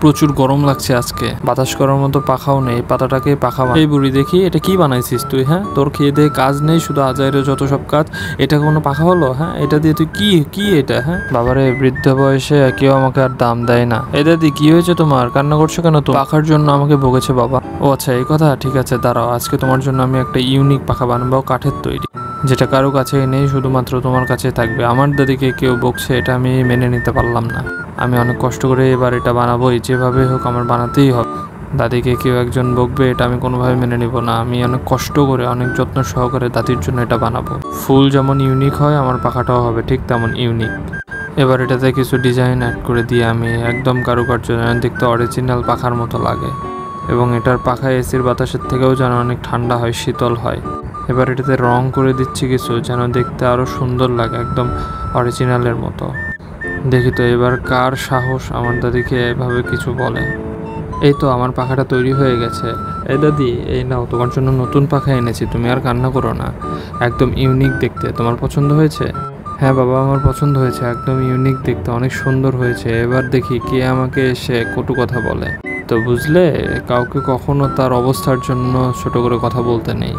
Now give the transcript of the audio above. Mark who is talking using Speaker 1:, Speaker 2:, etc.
Speaker 1: প্রচুর গরম লাগছে আজকে, বাতাস করার মতো পাখাও নেই, পাতাটাকে পাখা এই বুড়ি দেখি এটা কি বানাইছিস তুই? হ্যাঁ, তোর খেয়ে দিয়ে কাজ নেই, শুধু আজাইরে যত সব কাজ, এটা কোনো পাখা হলো? হ্যাঁ, এটা দিয়ে তুই কি এটা? হ্যাঁ বাবারে, বৃদ্ধ বয়সে কেউ আমাকে আর দাম দেয় না। এই দাদি কি হয়েছে তোমার, কান্না করছো কেন? তো পাখার জন্য আমাকে বকেছে বাবা। ও আচ্ছা এই কথা, ঠিক আছে দাঁড়াও, আজকে তোমার জন্য আমি একটা ইউনিক পাখা বানাবো, কাঠের তৈরি, যেটা কারো কাছে নেই, শুধুমাত্র তোমার কাছে থাকবে। আমার দাদিকে কেউ বকছে, এটা আমি মেনে নিতে পারলাম না। আমি অনেক কষ্ট করে এবার এটা বানাবোই, যেভাবে হোক আমার বানাতেই হবে। দাদিকে কেউ একজন বকবে, এটা আমি কোনোভাবে মেনে নিব না। আমি অনেক কষ্ট করে, অনেক যত্ন সহকারে দাদির জন্য এটা বানাবো। ফুল যেমন ইউনিক হয়, আমার পাখাটাও হবে ঠিক তেমন ইউনিক। এবার এটাতে কিছু ডিজাইন অ্যাড করে দিয়ে আমি একদম কারুকার্য, দেখতে অরিজিনাল পাখার মতো লাগে, এবং এটার পাখা এসির বাতাসের থেকেও যেন অনেক ঠান্ডা হয়, শীতল হয়। এবার এটাতে রং করে দিচ্ছি কিছু, যেন দেখতে আরও সুন্দর লাগে, একদম অরিজিনালের মতো। দেখি তো এবার কার সাহস আমার দাদিকে এভাবে কিছু বলে। এই তো আমার পাখাটা তৈরি হয়ে গেছে। এই দাদি, এই নাও, তোমার জন্য নতুন পাখা এনেছি, তুমি আর কান্না করো না। একদম ইউনিক দেখতে, তোমার পছন্দ হয়েছে? হ্যাঁ বাবা, আমার পছন্দ হয়েছে, একদম ইউনিক দেখতে, অনেক সুন্দর হয়েছে। এবার দেখি কে আমাকে এসে কটু কথা বলে। তো বুঝলে, কাউকে কখনো তার অবস্থার জন্য ছোট করে কথা বলতে নেই।